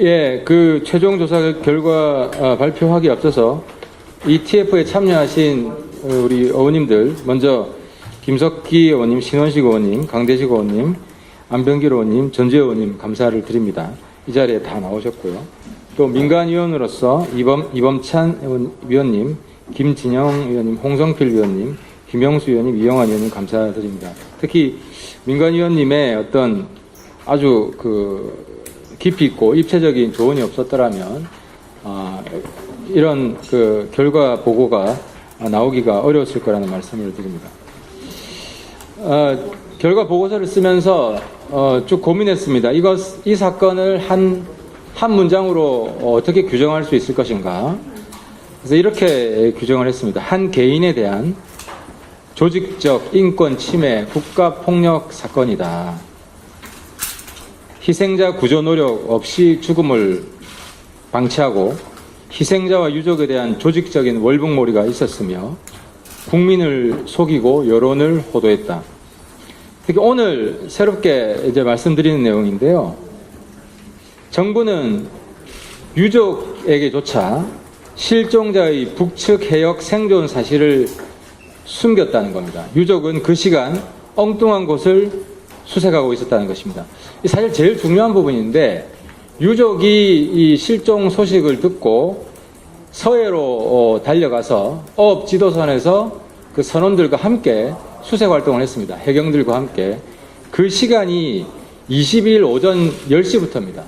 예, 그 최종 조사 결과 발표하기 앞서서 이 TF에 참여하신 우리 의원님들, 먼저 김석기 의원님, 신원식 의원님, 강대식 의원님, 안병길 의원님, 전주혜 의원님 감사를 드립니다. 이 자리에 다 나오셨고요. 또 민간위원으로서 이범찬 위원님, 김진영 위원님, 홍성필 위원님, 김영수 위원님, 이영환 위원님 감사드립니다. 특히 민간위원님의 어떤 아주 깊이 있고 입체적인 조언이 없었더라면 이런 결과 보고가 나오기가 어려웠을 거라는 말씀을 드립니다. 결과 보고서를 쓰면서 쭉 고민했습니다. 이 사건을 한 문장으로 어떻게 규정할 수 있을 것인가. 그래서 이렇게 규정을 했습니다. 한 개인에 대한 조직적 인권 침해, 국가폭력 사건이다. 희생자 구조 노력 없이 죽음을 방치하고 희생자와 유족에 대한 조직적인 월북몰이가 있었으며 국민을 속이고 여론을 호도했다. 특히 오늘 새롭게 이제 말씀드리는 내용인데요. 정부는 유족에게조차 실종자의 북측 해역 생존 사실을 숨겼다는 겁니다. 유족은 그 시간 엉뚱한 곳을 수색하고 있었다는 것입니다. 사실 제일 중요한 부분인데 유족이 이 실종 소식을 듣고 서해로 달려가서 어업 지도선에서 그 선원들과 함께 수색 활동을 했습니다. 해경들과 함께. 그 시간이 22일 오전 10시부터입니다.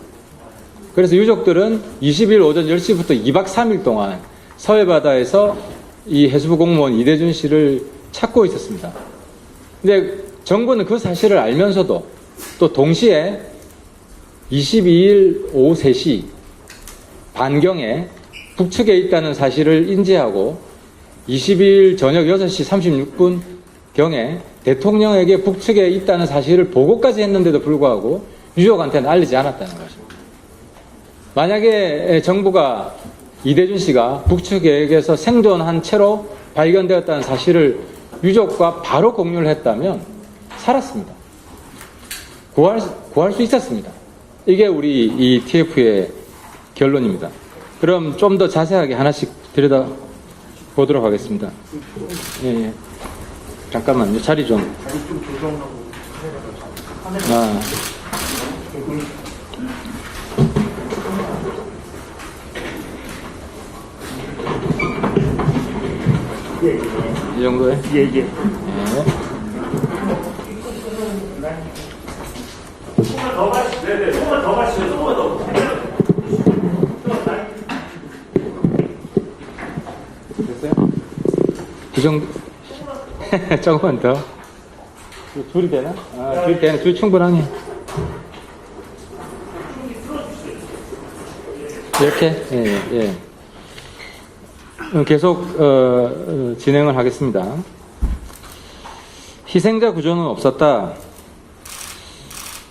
그래서 유족들은 20일 오전 10시부터 2박 3일 동안 서해 바다에서 이 해수부 공무원 이대준 씨를 찾고 있었습니다. 근데 정부는 그 사실을 알면서도 또 동시에 22일 오후 3시 반경에 북측에 있다는 사실을 인지하고 22일 저녁 6시 36분 경에 대통령에게 북측에 있다는 사실을 보고까지 했는데도 불구하고 유족한테는 알리지 않았다는 것입니다. 만약에 정부가 이대준 씨가 북측에게서 생존한 채로 발견되었다는 사실을 유족과 바로 공유를 했다면 살았습니다. 구할 수 있었습니다. 이게 우리 이 TF의 결론입니다. 그럼 좀 더 자세하게 하나씩 들여다보도록 하겠습니다. 예. 잠깐만요. 자리 좀 조정하고 이 정도에? 예. 조금만 더 가시죠. 네네. 조금만 더 가시죠. 조금만 더. 됐어요? 이 정도? 조금만 더. 줄이 되나? 줄이 되네. 줄 충분하네. 이렇게? 예. 계속 진행을 하겠습니다. 희생자 구조는 없었다.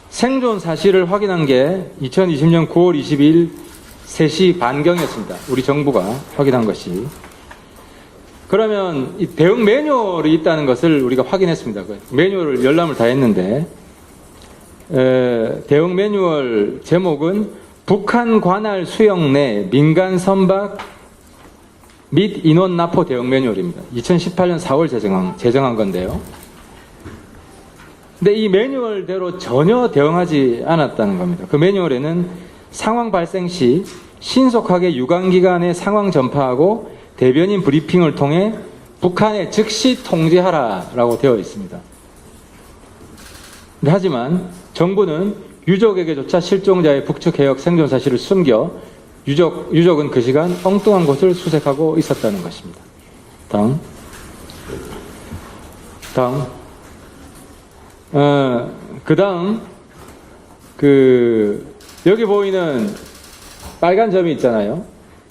생존 사실을 확인한 게 2020년 9월 22일 3시 반경이었습니다. 우리 정부가 확인한 것이. 그러면 이 대응 매뉴얼이 있다는 것을 우리가 확인했습니다. 그 매뉴얼을 열람을 다 했는데 대응 매뉴얼 제목은 북한 관할 수영 내 민간 선박 및 인원 납포 대응 매뉴얼입니다. 2018년 4월 제정한 건데요. 근데 이 매뉴얼대로 전혀 대응하지 않았다는 겁니다. 그 매뉴얼에는 상황 발생 시 신속하게 유관기관에 상황 전파하고 대변인 브리핑을 통해 북한에 즉시 통지하라라고 되어 있습니다. 하지만 정부는 유족에게조차 실종자의 북측 해역 생존 사실을 숨겨 유족은 그 시간 엉뚱한 곳을 수색하고 있었다는 것입니다. 다음. 그 다음, 여기 보이는 빨간 점이 있잖아요.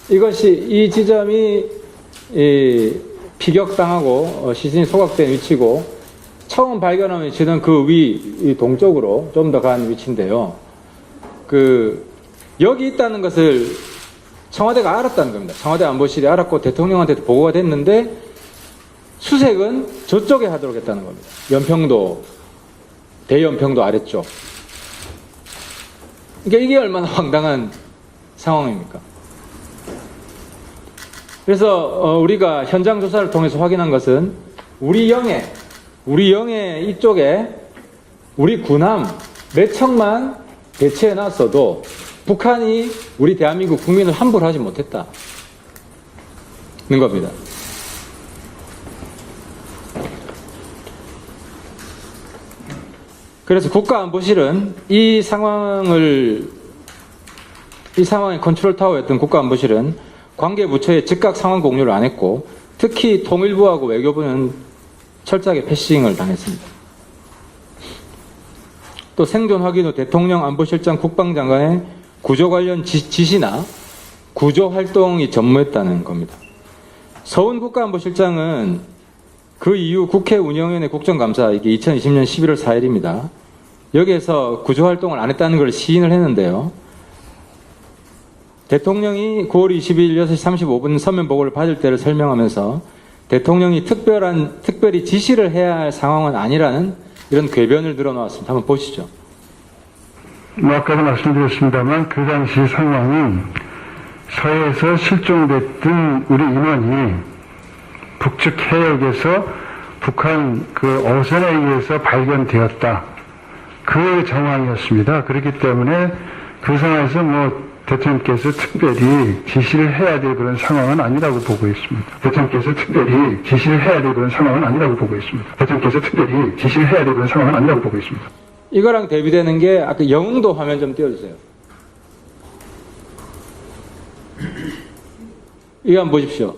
이 지점이 피격당하고 시신이 소각된 위치고, 처음 발견한 위치는 그 동쪽으로 좀 더 간 위치인데요. 여기 있다는 것을 청와대가 알았다는 겁니다. 청와대 안보실이 알았고 대통령한테도 보고가 됐는데 수색은 저쪽에 하도록 했다는 겁니다. 대연평도 아래쪽. 그러니까 이게 얼마나 황당한 상황입니까? 그래서 우리가 현장 조사를 통해서 확인한 것은 우리 영해 이쪽에 우리 군함 몇 척만 배치해 놨어도 북한이 우리 대한민국 국민을 함부로 하지 못했다는 겁니다. 그래서 국가안보실은 이 상황의 컨트롤 타워였던 국가안보실은 관계 부처에 즉각 상황 공유를 안 했고, 특히 통일부하고 외교부는 철저하게 패싱을 당했습니다. 또 생존 확인 후 대통령 안보실장 국방장관의 구조 관련 지시나 구조 활동이 전무했다는 겁니다. 서훈 국가안보실장은 그 이후 국회 운영위원회 국정감사, 이게 2020년 11월 4일입니다. 여기에서 구조 활동을 안 했다는 걸 시인을 했는데요. 대통령이 9월 22일 6시 35분 서면 보고를 받을 때를 설명하면서 대통령이 특별히 지시를 해야 할 상황은 아니라는 이런 궤변을 늘어놓았습니다. 한번 보시죠. 아까도 말씀드렸습니다만 그 당시 상황은 서해에서 실종됐던 우리 인원이 북측 해역에서 북한 그 어선에 의해서 발견되었다. 그 정황이었습니다. 그렇기 때문에 그 상황에서 대통령께서 특별히 지시를 해야 될 그런 상황은 아니라고 보고 있습니다. 대통령께서 특별히 지시를 해야 될 그런 상황은 아니라고 보고 있습니다. 대통령께서 특별히 지시를 해야 될 그런 상황은 아니라고 보고 있습니다. 이거랑 대비되는 게 아까 영흥도 화면 좀 띄워주세요. 이거 한번 보십시오.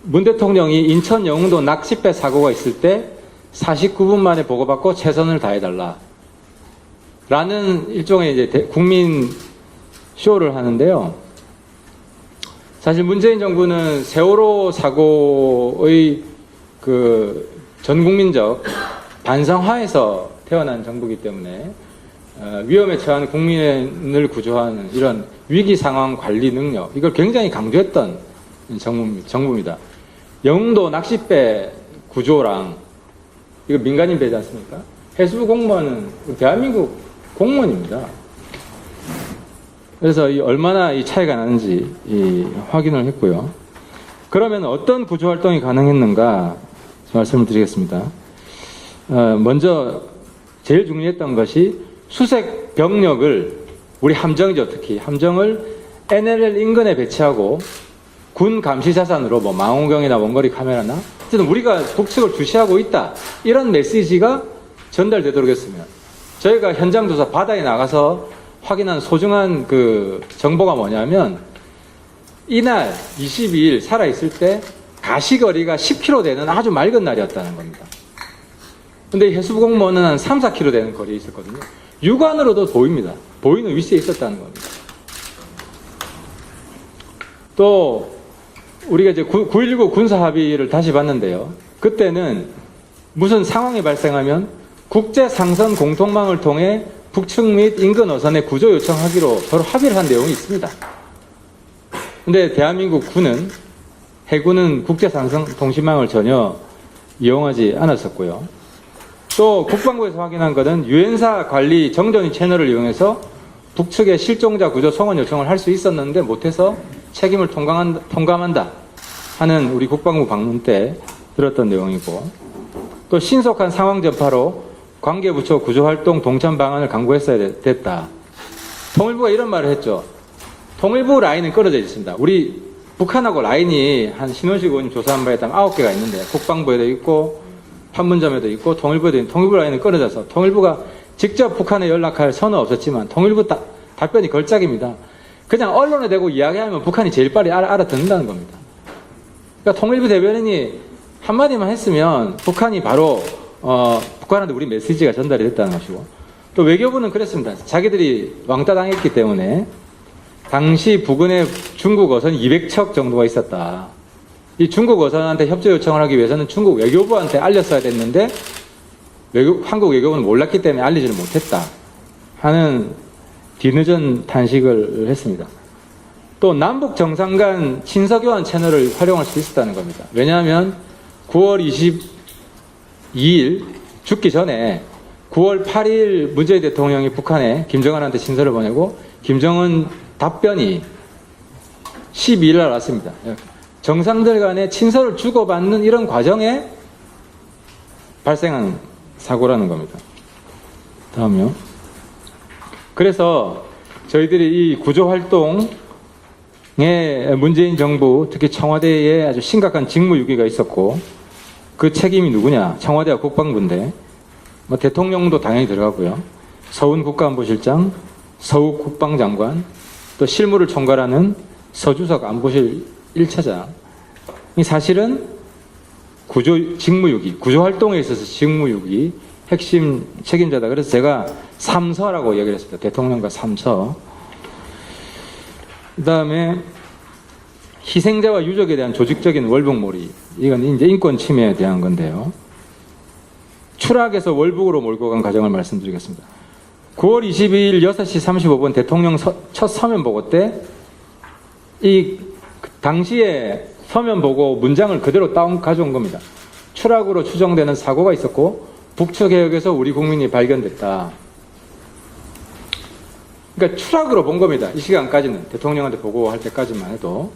문 대통령이 인천 영흥도 낚싯배 사고가 있을 때 49분 만에 보고받고 최선을 다해달라. 라는 일종의 이제 국민 쇼를 하는데요. 사실 문재인 정부는 세월호 사고의 전 국민적 반성하에서 태어난 정부이기 때문에 위험에 처한 국민을 구조하는 이런 위기 상황 관리 능력, 이걸 굉장히 강조했던 정부입니다. 영흥도 낚싯배 구조랑, 이거 민간인 배지 않습니까? 해수부 공무원은 대한민국 공무원입니다. 그래서 얼마나 이 차이가 나는지 확인을 했고요. 그러면 어떤 구조 활동이 가능했는가 말씀을 드리겠습니다. 먼저 제일 중요했던 것이 수색 병력을, 우리 함정이죠, 특히 함정을 NLL 인근에 배치하고 군 감시 자산으로 망원경이나 원거리 카메라나 어쨌든 우리가 북측을 주시하고 있다, 이런 메시지가 전달되도록 했으면, 저희가 현장 조사 바다에 나가서 확인한 소중한 정보가 뭐냐면, 이날 22일 살아있을 때 가시거리가 10km 되는 아주 맑은 날이었다는 겁니다. 근데 해수부 공무원은 한 3, 4km 되는 거리에 있었거든요. 육안으로도 보입니다. 보이는 위치에 있었다는 겁니다. 또 우리가 이제 9.19 군사 합의를 다시 봤는데요. 그때는 무슨 상황이 발생하면 국제 상선 공통망을 통해 북측 및 인근 어선에 구조 요청하기로 서로 합의를 한 내용이 있습니다. 근데 대한민국 해군은 국제 상선 통신망을 전혀 이용하지 않았었고요. 또 국방부에서 확인한 것은 유엔사 관리 정전위 채널을 이용해서 북측의 실종자 구조 송원 요청을 할 수 있었는데 못해서 책임을 통감한다 하는 우리 국방부 방문 때 들었던 내용이고, 또 신속한 상황 전파로 관계부처 구조활동 동참 방안을 강구했어야 됐다. 통일부가 이런 말을 했죠. 통일부 라인은 끊어져 있습니다. 우리 북한하고 라인이 한 신원식 의원님 조사한 바에 따르면 9개가 있는데, 국방부에도 있고 판문점에도 있고 통일부에도 있는 통일부 라인은 끊어져서 통일부가 직접 북한에 연락할 선은 없었지만 통일부 답변이 걸작입니다. 그냥 언론에 대고 이야기하면 북한이 제일 빨리 알아듣는다는 겁니다. 그러니까 통일부 대변인이 한마디만 했으면 북한이 바로 북한한테 우리 메시지가 전달이 됐다는 것이고, 또 외교부는 그랬습니다. 자기들이 왕따 당했기 때문에 당시 부근에 중국 어선 200척 정도가 있었다. 이 중국 어선한테 협조 요청을 하기 위해서는 중국 외교부한테 알렸어야 됐는데 한국 외교부는 몰랐기 때문에 알리지를 못했다 하는 뒤늦은 탄식을 했습니다. 또 남북 정상 간 친서교환 채널을 활용할 수 있었다는 겁니다. 왜냐하면 9월 22일 죽기 전에 9월 8일 문재인 대통령이 북한에 김정은한테 친서를 보내고 김정은 답변이 12일 날 왔습니다. 정상들 간에 친서를 주고받는 이런 과정에 발생한 사고라는 겁니다. 다음요. 그래서 저희들이 이 구조활동에 문재인 정부, 특히 청와대에 아주 심각한 직무유기가 있었고, 그 책임이 누구냐? 청와대와 국방부인데, 뭐 대통령도 당연히 들어가고요. 서훈 국가안보실장, 서욱 국방장관, 또 실무를 총괄하는 서주석 안보실 1차장. 이 사실은 직무유기, 구조활동에 있어서 직무유기 핵심 책임자다. 그래서 제가 3서라고 얘기를 했습니다. 대통령과 3서. 그 다음에 희생자와 유족에 대한 조직적인 월북몰이. 이건 이제 인권 침해에 대한 건데요. 추락에서 월북으로 몰고 간 과정을 말씀드리겠습니다. 9월 22일 6시 35분 대통령 첫 서면 보고 때 당시에 서면 보고 문장을 그대로 가져온 겁니다. 추락으로 추정되는 사고가 있었고 북측 해역에서 우리 국민이 발견됐다. 그러니까 추락으로 본 겁니다. 이 시간까지는 대통령한테 보고할 때까지만 해도.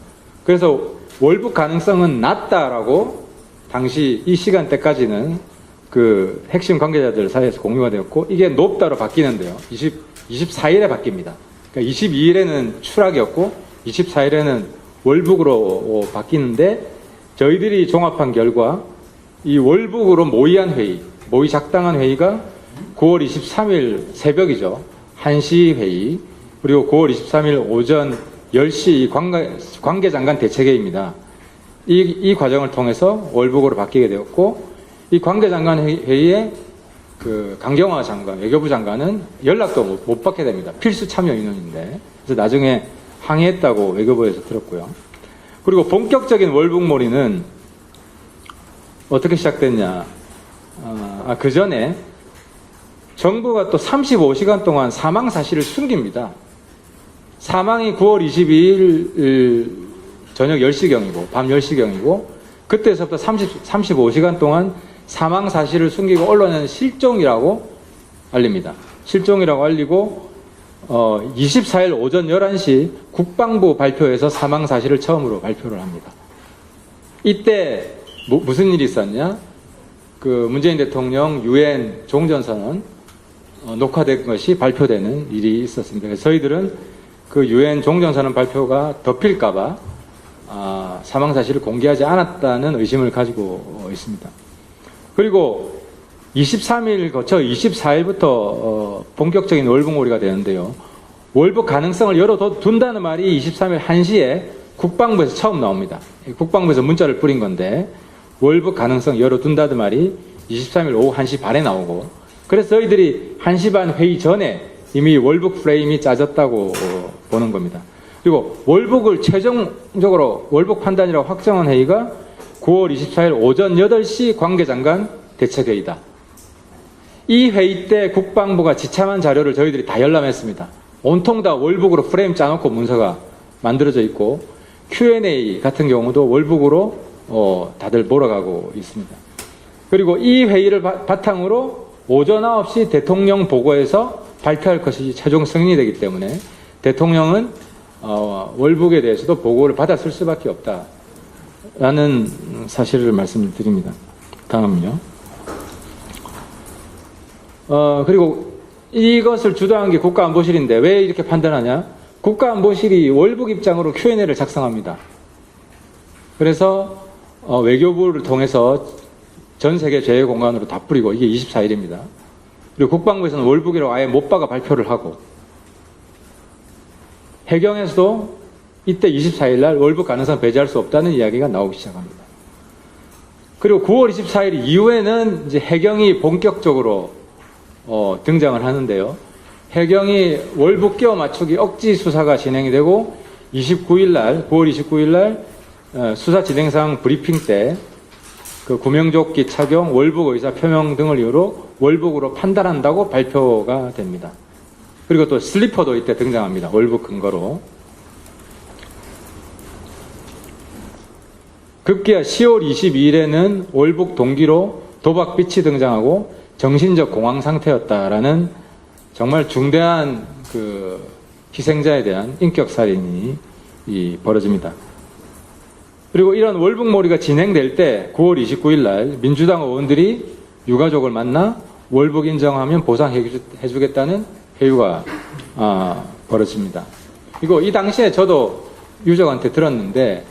그래서 월북 가능성은 낮다라고 당시 이 시간대까지는 그 핵심 관계자들 사이에서 공유가 되었고, 이게 높다로 바뀌는데요. 24일에 바뀝니다. 그러니까 22일에는 추락이었고 24일에는 월북으로 바뀌는데, 저희들이 종합한 결과 이 월북으로 모의 작당한 회의가 9월 23일 새벽이죠. 1시 회의, 그리고 9월 23일 오전 10시 관계장관 대책회의입니다. 이 과정을 통해서 월북으로 바뀌게 되었고, 이 관계장관 회의에 그 강경화 장관, 외교부 장관은 연락도 못 받게 됩니다. 필수 참여 인원인데. 그래서 나중에 항의했다고 외교부에서 들었고요. 그리고 본격적인 월북몰이는 어떻게 시작됐냐. 그 전에 정부가 또 35시간 동안 사망 사실을 숨깁니다. 사망이 9월 22일 저녁 10시경이고, 밤 10시경이고, 그때서부터 35시간 동안 사망 사실을 숨기고 언론에는 실종이라고 알립니다. 실종이라고 알리고 24일 오전 11시 국방부 발표에서 사망 사실을 처음으로 발표를 합니다. 이때 무슨 일이 있었냐? 그 문재인 대통령 유엔 종전선언 녹화된 것이 발표되는 일이 있었습니다. 그래서 저희들은 그 유엔 종전선언 발표가 덮일까봐 사망 사실을 공개하지 않았다는 의심을 가지고 있습니다. 그리고 23일 거쳐 24일부터 본격적인 월북몰이가 되는데요. 월북 가능성을 열어둔다는 말이 23일 1시에 국방부에서 처음 나옵니다. 국방부에서 문자를 뿌린 건데, 월북 가능성 열어둔다는 말이 23일 오후 1시 반에 나오고, 그래서 저희들이 1시 반 회의 전에 이미 월북 프레임이 짜졌다고 보는 겁니다. 그리고 월북을 최종적으로 월북 판단이라고 확정한 회의가 9월 24일 오전 8시 관계장관 대책회의다. 이 회의 때 국방부가 지참한 자료를 저희들이 다 열람했습니다. 온통 다 월북으로 프레임 짜놓고 문서가 만들어져 있고, Q&A 같은 경우도 월북으로 다들 몰아가고 있습니다. 그리고 이 회의를 바탕으로 오전 9시 대통령 보고에서 발표할 것이 최종 승인이 되기 때문에 대통령은 월북에 대해서도 보고를 받았을 수밖에 없다라는 사실을 말씀드립니다. 다음은요. 그리고 이것을 주도한 게 국가안보실인데 왜 이렇게 판단하냐? 국가안보실이 월북 입장으로 Q&A를 작성합니다. 그래서 외교부를 통해서 전 세계 제외공간으로 다 뿌리고, 이게 24일입니다. 그리고 국방부에서는 월북이라고 아예 못 박아 발표를 하고, 해경에서도 이때 24일 날 월북 가능성 배제할 수 없다는 이야기가 나오기 시작합니다. 그리고 9월 24일 이후에는 이제 해경이 본격적으로 등장을 하는데요. 해경이 월북 끼워 맞추기 억지 수사가 진행이 되고, 9월 29일 날 수사 진행상 브리핑 때 그 구명조끼 착용, 월북 의사 표명 등을 이유로 월북으로 판단한다고 발표가 됩니다. 그리고 또 슬리퍼도 이때 등장합니다. 월북 근거로. 급기야 10월 22일에는 월북 동기로 도박빛이 등장하고 정신적 공황 상태였다라는 정말 중대한 그 희생자에 대한 인격살인이 벌어집니다. 그리고 이런 월북몰이가 진행될 때 9월 29일 날 민주당 의원들이 유가족을 만나 월북 인정하면 보상해주겠다는 회유가 벌어집니다. 그리고 이 당시에 저도 유족한테 들었는데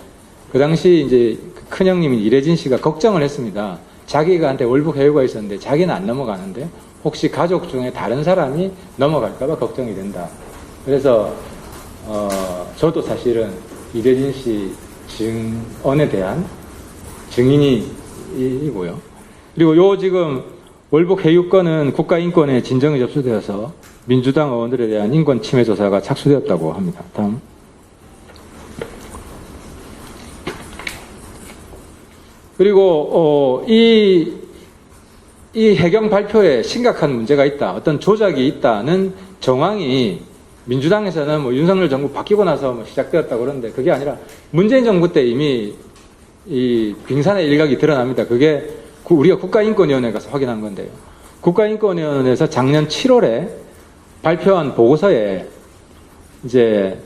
그 당시 이제 큰형님인 이래진 씨가 걱정을 했습니다. 자기가한테 월북 회유가 있었는데 자기는 안 넘어가는데 혹시 가족 중에 다른 사람이 넘어갈까봐 걱정이 된다. 그래서 저도 사실은 이래진 씨 증언에 대한 증인이고요. 그리고 요 지금 월북 회유건은 국가인권에 진정이 접수되어서 민주당 의원들에 대한 인권 침해 조사가 착수되었다고 합니다. 다음. 그리고 이 해경 발표에 심각한 문제가 있다, 어떤 조작이 있다는 정황이 민주당에서는 뭐 윤석열 정부 바뀌고 나서 뭐 시작되었다고 그러는데 그게 아니라 문재인 정부 때 이미 이 빙산의 일각이 드러납니다. 그게 우리가 국가인권위원회 가서 확인한 건데요. 국가인권위원회에서 작년 7월에 발표한 보고서에 이제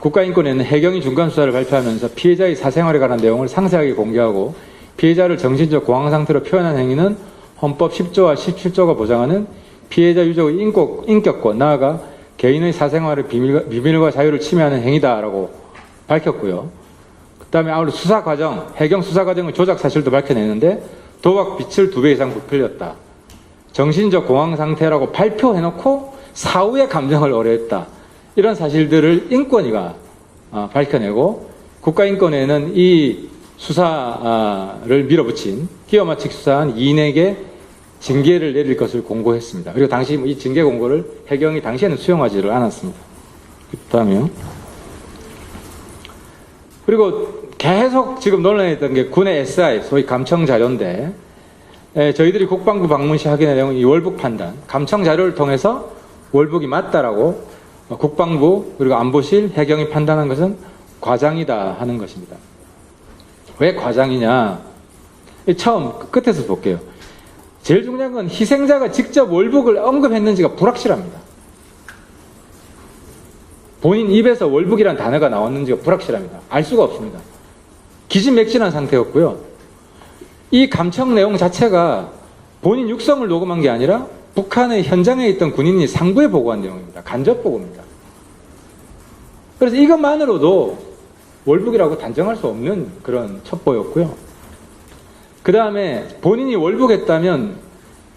국가인권위원회는 해경이 중간수사를 발표하면서 피해자의 사생활에 관한 내용을 상세하게 공개하고 피해자를 정신적 공황 상태로 표현한 행위는 헌법 10조와 17조가 보장하는 피해자 유족의 인격권, 나아가 개인의 사생활의 비밀과 자유를 침해하는 행위다라고 밝혔고요. 그 다음에 아울러 수사 과정, 해경 수사 과정의 조작 사실도 밝혀내는데 도박 빛을 2배 이상 부풀렸다. 정신적 공황 상태라고 발표해놓고 사후에 감정을 어려했다. 이런 사실들을 인권위가 밝혀내고 국가인권위는 이 수사를 밀어붙인 끼워 맞추기 수사한 이인에게 징계를 내릴 것을 공고했습니다. 그리고 당시 이 징계 공고를 해경이 당시에는 수용하지를 않았습니다. 그 다음에요. 그리고 계속 지금 논란했던 게 군의 SI, 소위 감청 자료인데 저희들이 국방부 방문 시 확인한 내용은 이 월북 판단, 감청 자료를 통해서 월북이 맞다라고 국방부 그리고 안보실, 해경이 판단한 것은 과장이다 하는 것입니다. 왜 과장이냐? 처음 끝에서 볼게요. 제일 중요한 건 희생자가 직접 월북을 언급했는지가 불확실합니다. 본인 입에서 월북이라는 단어가 나왔는지가 불확실합니다. 알 수가 없습니다. 기진맥진한 상태였고요. 이 감청 내용 자체가 본인 육성을 녹음한 게 아니라 북한의 현장에 있던 군인이 상부에 보고한 내용입니다. 간접 보고입니다. 그래서 이것만으로도 월북이라고 단정할 수 없는 그런 첩보였고요. 그 다음에 본인이 월북했다면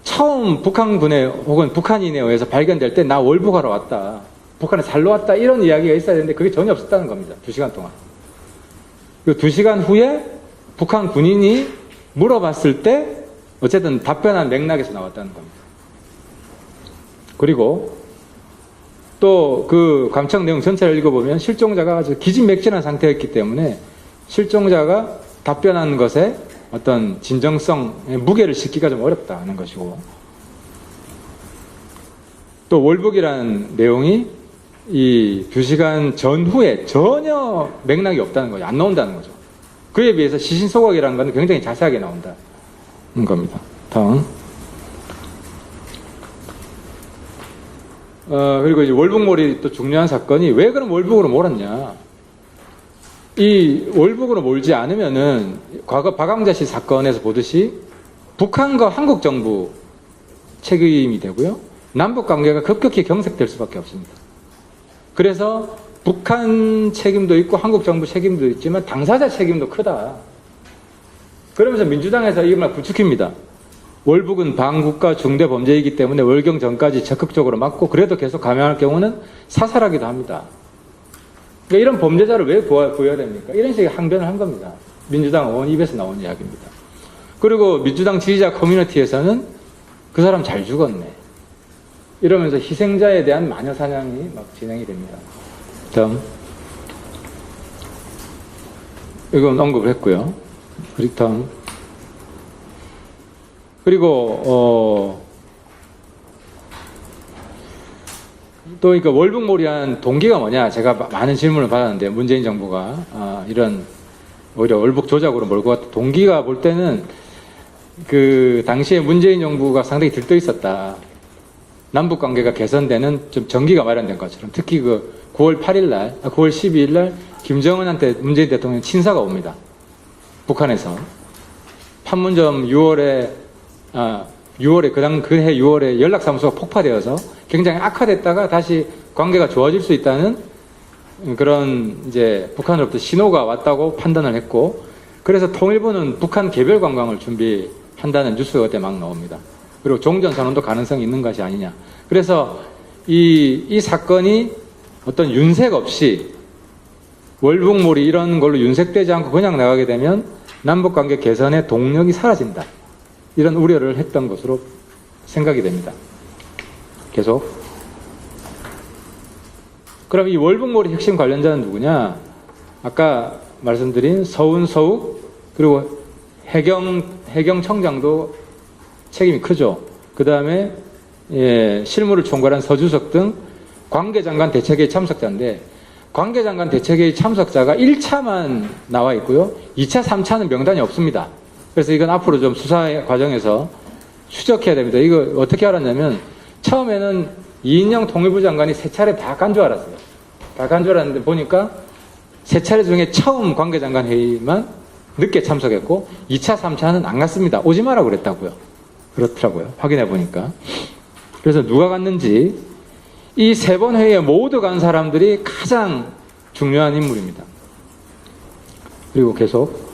처음 북한군에 혹은 북한인에 의해서 발견될 때 나 월북하러 왔다, 북한에 살러 왔다, 이런 이야기가 있어야 되는데 그게 전혀 없었다는 겁니다. 2시간 동안. 그리고 2시간 후에 북한 군인이 물어봤을 때 어쨌든 답변한 맥락에서 나왔다는 겁니다. 그리고 또 그 감청 내용 전체를 읽어보면 실종자가 아주 기진맥진한 상태였기 때문에 실종자가 답변한 것에 어떤 진정성의 무게를 싣기가 좀 어렵다는 것이고, 또 월북이라는 내용이 이 2시간 전후에 전혀 맥락이 없다는 거죠. 안 나온다는 거죠. 그에 비해서 시신소각이라는 건 굉장히 자세하게 나온다는 겁니다. 다음. 그리고 이제 월북몰이 또 중요한 사건이 왜 그럼 월북으로 몰았냐. 이 월북으로 몰지 않으면은 과거 박광자 씨 사건에서 보듯이 북한과 한국 정부 책임이 되고요. 남북 관계가 급격히 경색될 수밖에 없습니다. 그래서 북한 책임도 있고 한국 정부 책임도 있지만 당사자 책임도 크다. 그러면서 민주당에서 이걸 부추깁니다. 월북은 반국가 중대범죄이기 때문에 월경 전까지 적극적으로 막고 그래도 계속 감행할 경우는 사살하기도 합니다. 그러니까 이런 범죄자를 왜 구해야 됩니까? 이런 식의 항변을 한 겁니다. 민주당 의원 입에서 나온 이야기입니다. 그리고 민주당 지지자 커뮤니티에서는 그 사람 잘 죽었네, 이러면서 희생자에 대한 마녀 사냥이 막 진행이 됩니다. 다음. 이건 언급을 했고요. 그리고 다음. 그리고 또 그러니까 월북몰이한 동기가 뭐냐, 제가 많은 질문을 받았는데 문재인 정부가 이런 오히려 월북 조작으로 몰고 갔다. 동기가 볼 때는 그 당시에 문재인 정부가 상당히 들떠 있었다. 남북 관계가 개선되는 좀 전기가 마련된 것처럼 특히 그 9월 9월 12일 날 김정은한테 문재인 대통령 친서가 옵니다. 북한에서. 판문점 6월에 그해 6월에 연락사무소가 폭파되어서 굉장히 악화됐다가 다시 관계가 좋아질 수 있다는 그런 이제 북한으로부터 신호가 왔다고 판단을 했고, 그래서 통일부는 북한 개별 관광을 준비한다는 뉴스가 그때 막 나옵니다. 그리고 종전선언도 가능성이 있는 것이 아니냐. 그래서 이 사건이 어떤 윤색 없이 월북몰이 이런 걸로 윤색되지 않고 그냥 나가게 되면 남북관계 개선의 동력이 사라진다. 이런 우려를 했던 것으로 생각이 됩니다. 계속. 그럼 이 월북몰이 핵심 관련자는 누구냐? 아까 말씀드린 서훈서욱 그리고 해경청장도 책임이 크죠. 그 다음에 실무를 총괄한 서주석 등 관계장관 대책회의 참석자인데, 관계장관 대책회의 참석자가 1차만 나와 있고요. 2차, 3차는 명단이 없습니다. 그래서 이건 앞으로 좀 수사 과정에서 추적해야 됩니다. 이거 어떻게 알았냐면 처음에는 이인영 통일부 장관이 3차례 다 간 줄 알았어요. 다 간 줄 알았는데 보니까 3차례 중에 처음 관계장관 회의만 늦게 참석했고 2차, 3차는 안 갔습니다. 오지 마라 그랬다고요. 그렇더라고요. 확인해 보니까. 그래서 누가 갔는지 이 3번 회의에 모두 간 사람들이 가장 중요한 인물입니다. 그리고 계속.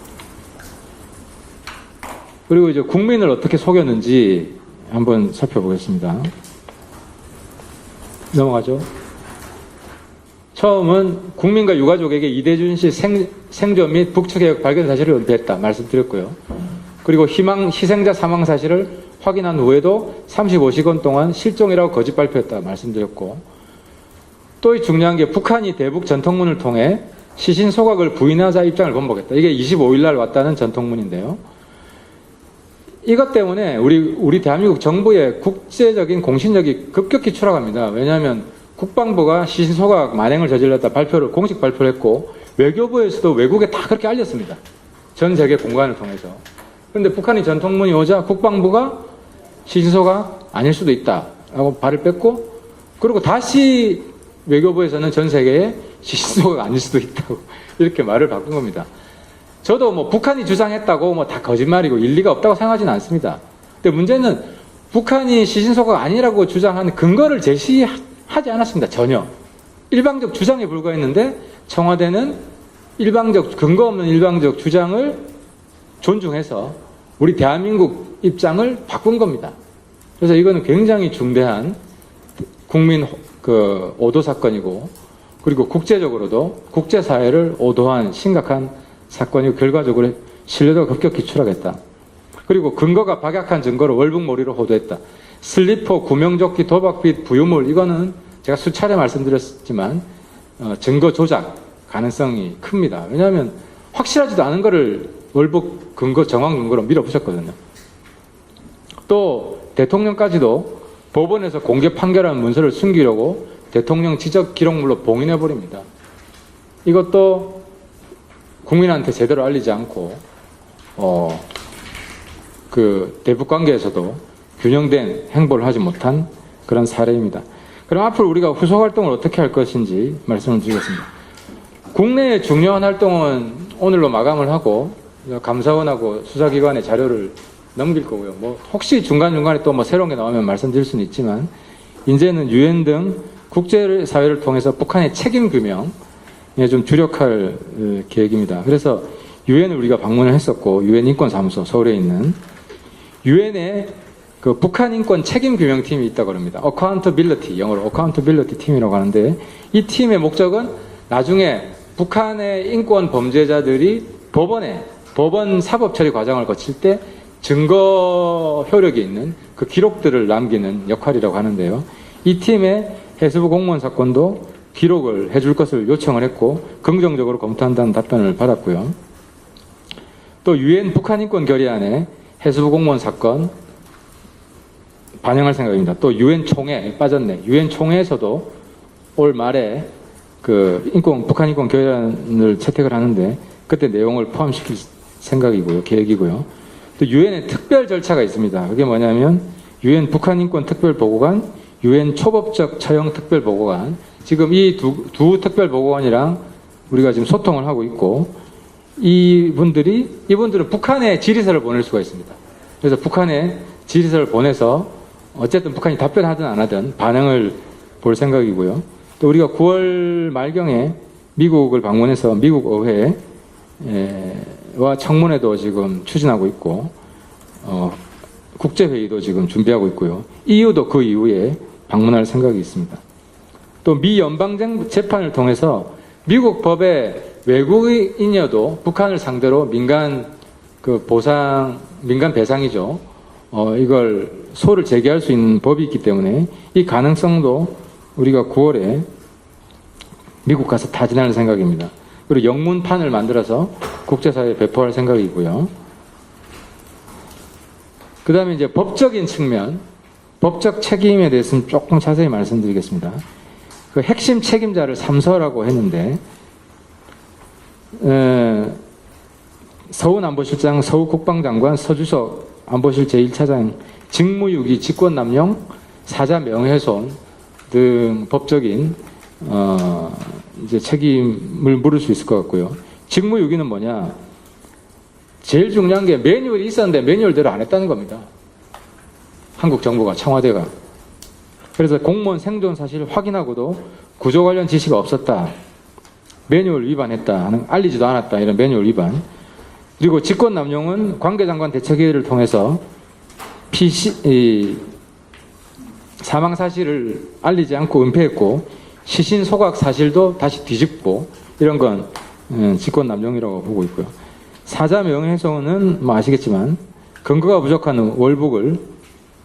그리고 이제 국민을 어떻게 속였는지 한번 살펴보겠습니다. 넘어가죠. 처음은 국민과 유가족에게 이대준 씨 생존 및 북측개혁 발견 사실을 은폐했다 말씀드렸고요. 그리고 희생자 사망 사실을 확인한 후에도 35시간 동안 실종이라고 거짓 발표했다 말씀드렸고, 또 중요한 게 북한이 대북 전통문을 통해 시신 소각을 부인하자 입장을 번복했다. 이게 25일 날 왔다는 전통문인데요. 이것 때문에 우리 대한민국 정부의 국제적인 공신력이 급격히 추락합니다. 왜냐하면 국방부가 시신 소각 만행을 저질렀다 공식 발표를 했고, 외교부에서도 외국에 다 그렇게 알렸습니다. 전 세계 공간을 통해서. 그런데 북한이 전통문이 오자 국방부가 시신 소각 아닐 수도 있다라고 발을 뺐고, 그리고 다시 외교부에서는 전 세계에 시신 소각 아닐 수도 있다고 이렇게 말을 바꾼 겁니다. 저도 뭐 북한이 주장했다고 뭐 다 거짓말이고 일리가 없다고 생각하지는 않습니다. 근데 문제는 북한이 시신 소각 아니라고 주장하는 근거를 제시하지 않았습니다. 전혀. 일방적 주장에 불과했는데 청와대는 근거 없는 일방적 주장을 존중해서 우리 대한민국 입장을 바꾼 겁니다. 그래서 이거는 굉장히 중대한 국민 오도 사건이고, 그리고 국제적으로도 국제사회를 오도한 심각한 사건이고, 결과적으로 신뢰도가 급격히 추락했다. 그리고 근거가 박약한 증거로 월북몰이로 호도했다. 슬리퍼, 구명조끼, 도박빚, 부유물, 이거는 제가 수차례 말씀드렸지만 증거 조작 가능성이 큽니다. 왜냐하면 확실하지도 않은 거를 월북 정황 근거로 밀어붙였거든요. 또 대통령까지도 법원에서 공개 판결한 문서를 숨기려고 대통령 지적 기록물로 봉인해버립니다. 이것도 국민한테 제대로 알리지 않고 그 대북 관계에서도 균형된 행보를 하지 못한 그런 사례입니다. 그럼 앞으로 우리가 후속 활동을 어떻게 할 것인지 말씀을 드리겠습니다. 국내의 중요한 활동은 오늘로 마감을 하고 감사원하고 수사기관의 자료를 넘길 거고요. 뭐 혹시 중간중간에 또 뭐 새로운 게 나오면 말씀드릴 수는 있지만, 이제는 유엔 등 국제사회를 통해서 북한의 책임 규명에 좀 주력할 계획입니다. 그래서 유엔을 우리가 방문을 했었고, 유엔 인권사무소 서울에 있는 유엔에 그 북한 인권 책임 규명 팀이 있다고 합니다. Accountability, 영어로 Accountability 팀이라고 하는데, 이 팀의 목적은 나중에 북한의 인권 범죄자들이 법원 사법 처리 과정을 거칠 때 증거 효력이 있는 그 기록들을 남기는 역할이라고 하는데요. 이 팀의 해수부 공무원 사건도 기록을 해줄 것을 요청을 했고, 긍정적으로 검토한다는 답변을 받았고요. 또 유엔 북한 인권 결의안에 해수부 공무원 사건 반영할 생각입니다. 또 유엔 총회 빠졌네. 유엔 총회에서도 올 말에 그 북한 인권 결의안을 채택을 하는데 그때 내용을 포함시킬 생각이고요, 계획이고요. 또 유엔의 특별 절차가 있습니다. 그게 뭐냐면 유엔 북한 인권 특별 보고관, 유엔 초법적 처형 특별보고관, 지금 이 두 특별보고관이랑 우리가 지금 소통을 하고 있고, 이분들은 북한에 질의서를 보낼 수가 있습니다. 그래서 북한에 질의서를 보내서 어쨌든 북한이 답변하든 안 하든 반응을 볼 생각이고요. 또 우리가 9월 말경에 미국을 방문해서 미국 의회와 청문회도 지금 추진하고 있고, 국제회의도 지금 준비하고 있고요. EU도 그 이후에 방문할 생각이 있습니다. 또 미 연방재판을 통해서 미국 법에 외국인이어도 북한을 상대로 민간 배상이죠. 이걸 소를 제기할 수 있는 법이 있기 때문에 이 가능성도 우리가 9월에 미국 가서 타진할 생각입니다. 그리고 영문판을 만들어서 국제사회에 배포할 생각이고요. 그 다음에 이제 법적인 측면, 법적 책임에 대해서는 조금 자세히 말씀드리겠습니다. 그 핵심 책임자를 3서라고 했는데, 서훈 안보실장, 서욱 국방장관, 서주석 안보실 제1차장 직무유기, 직권남용, 사자 명예훼손 등 법적인 이제 책임을 물을 수 있을 것 같고요. 직무유기는 뭐냐? 제일 중요한 게 매뉴얼이 있었는데 매뉴얼대로 안 했다는 겁니다. 한국 정부가, 청와대가. 그래서 공무원 생존 사실을 확인하고도 구조 관련 지시가 없었다. 매뉴얼 위반했다. 알리지도 않았다. 이런 매뉴얼 위반. 그리고 직권남용은 관계장관 대책회의를 통해서 사망 사실을 알리지 않고 은폐했고, 시신 소각 사실도 다시 뒤집고, 이런 건 직권남용이라고 보고 있고요. 사자 명예훼손은 뭐 아시겠지만 근거가 부족한 월북을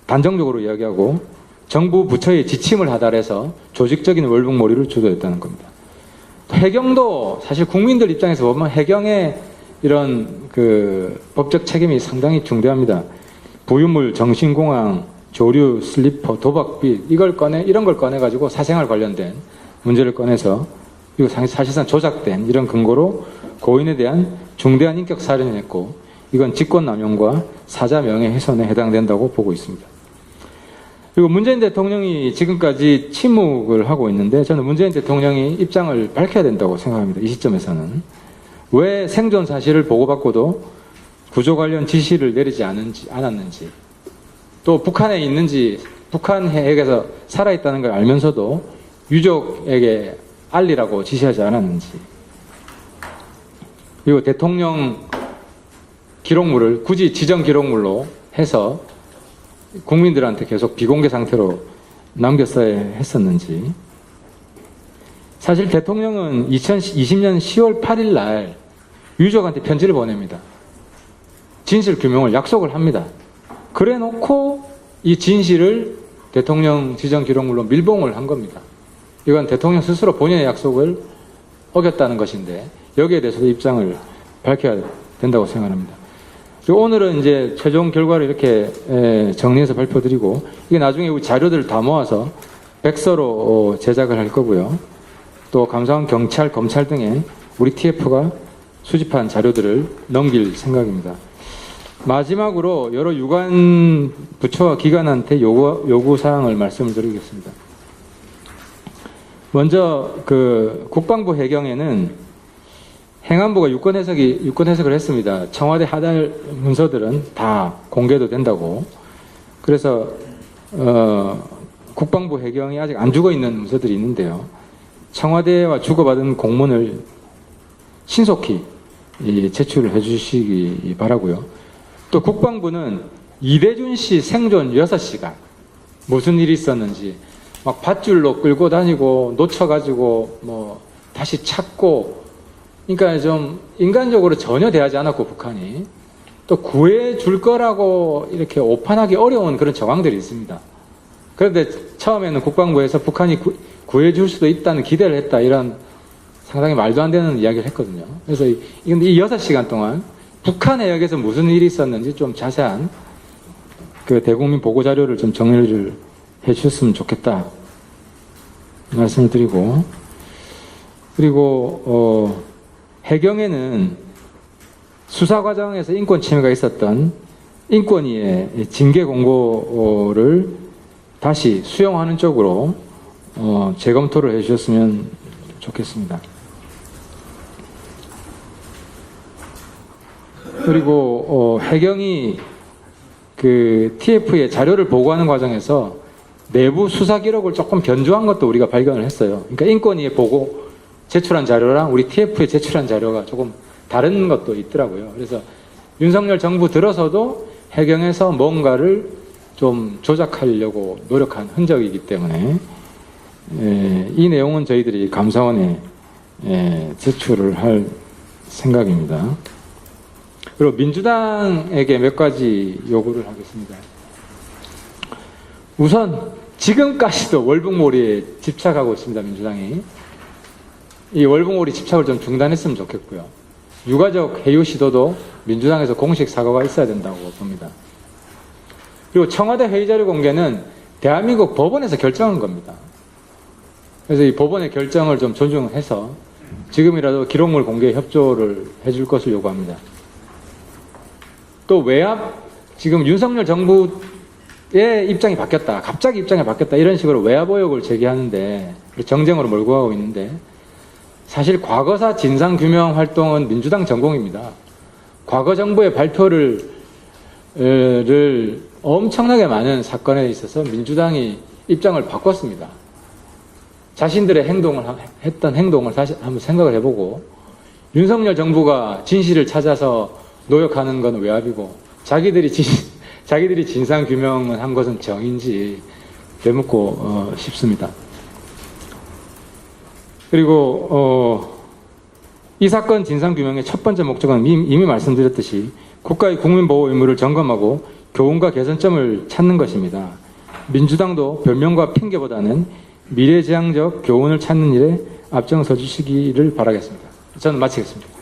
단정적으로 이야기하고 정부 부처의 지침을 하달해서 조직적인 월북몰이를 주도했다는 겁니다. 해경도 사실 국민들 입장에서 보면 해경의 이런 법적 책임이 상당히 중대합니다. 부유물, 정신공황, 조류, 슬리퍼, 도박빚 이런 걸 꺼내가지고 사생활 관련된 문제를 꺼내서 이거 사실상 조작된 이런 근거로 고인에 대한 중대한 인격 살인을 했고, 이건 직권남용과 사자 명예훼손에 해당된다고 보고 있습니다. 그리고 문재인 대통령이 지금까지 침묵을 하고 있는데, 저는 문재인 대통령이 입장을 밝혀야 된다고 생각합니다. 이 시점에서는. 왜 생존 사실을 보고받고도 구조 관련 지시를 내리지 않았는지, 또 북한에 있는지, 북한 해역에서 살아있다는 걸 알면서도 유족에게 알리라고 지시하지 않았는지, 그리고 대통령 기록물을 굳이 지정 기록물로 해서 국민들한테 계속 비공개 상태로 남겼어야 했었는지. 사실 대통령은 2020년 10월 8일 날 유족한테 편지를 보냅니다. 진실 규명을 약속을 합니다. 그래 놓고 이 진실을 대통령 지정 기록물로 밀봉을 한 겁니다. 이건 대통령 스스로 본인의 약속을 어겼다는 것인데, 여기에 대해서도 입장을 밝혀야 된다고 생각합니다. 그리고 오늘은 이제 최종 결과를 이렇게 정리해서 발표드리고, 이게 나중에 우리 자료들을 다 모아서 백서로 제작을 할 거고요. 또 감사원, 경찰, 검찰 등에 우리 TF가 수집한 자료들을 넘길 생각입니다. 마지막으로 여러 유관 부처와 기관한테 요구사항을 말씀을 드리겠습니다. 먼저 국방부 해경에는 행안부가 유권 해석을 했습니다. 청와대 하달 문서들은 다 공개도 된다고. 그래서 국방부 해경이 아직 안 죽어 있는 문서들이 있는데요. 청와대와 주고받은 공문을 신속히 제출을 해주시기 바라고요. 또 국방부는 이대준 씨 생존 6시간 무슨 일이 있었는지 막 밧줄로 끌고 다니고 놓쳐가지고 뭐 다시 찾고, 그러니까 좀 인간적으로 전혀 대하지 않았고, 북한이 또 구해줄 거라고 이렇게 오판하기 어려운 그런 정황들이 있습니다. 그런데 처음에는 국방부에서 북한이 구해줄 수도 있다는 기대를 했다, 이런 상당히 말도 안 되는 이야기를 했거든요. 그래서 이 6시간 동안 북한 해역에서 무슨 일이 있었는지 좀 자세한 대국민 보고 자료를 좀 정리를 해주셨으면 좋겠다 말씀을 드리고, 그리고 해경에는 수사 과정에서 인권 침해가 있었던 인권위의 징계 공고를 다시 수용하는 쪽으로 재검토를 해주셨으면 좋겠습니다. 그리고 해경이 그 TF의 자료를 보고하는 과정에서 내부 수사 기록을 조금 변조한 것도 우리가 발견을 했어요. 그러니까 인권위에 보고 제출한 자료랑 우리 TF에 제출한 자료가 조금 다른 것도 있더라고요. 그래서 윤석열 정부 들어서도 해경에서 뭔가를 좀 조작하려고 노력한 흔적이기 때문에 이 내용은 저희들이 감사원에 제출을 할 생각입니다. 그리고 민주당에게 몇 가지 요구를 하겠습니다. 우선 지금까지도 월북몰이에 집착하고 있습니다. 민주당이. 이 월북몰이 집착을 좀 중단했으면 좋겠고요. 유가족 해유 시도도 민주당에서 공식 사과가 있어야 된다고 봅니다. 그리고 청와대 회의자료 공개는 대한민국 법원에서 결정한 겁니다. 그래서 이 법원의 결정을 좀 존중해서 지금이라도 기록물 공개 협조를 해줄 것을 요구합니다. 또 외압, 지금 윤석열 정부의 입장이 바뀌었다. 갑자기 입장이 바뀌었다. 이런 식으로 외압 의혹을 제기하는데 정쟁으로 몰고 가고 있는데 사실 과거사 진상규명 활동은 민주당 전공입니다. 과거 정부의 발표를 엄청나게 많은 사건에 있어서 민주당이 입장을 바꿨습니다. 자신들의 했던 행동을 다시 한번 생각을 해보고 윤석열 정부가 진실을 찾아서 노력하는 건 외압이고 자기들이 진상규명을 한 것은 정인지 되묻고 싶습니다. 그리고 이 사건 진상규명의 첫 번째 목적은 이미 말씀드렸듯이 국가의 국민보호 의무를 점검하고 교훈과 개선점을 찾는 것입니다. 민주당도 변명과 핑계보다는 미래지향적 교훈을 찾는 일에 앞장서 주시기를 바라겠습니다. 저는 마치겠습니다.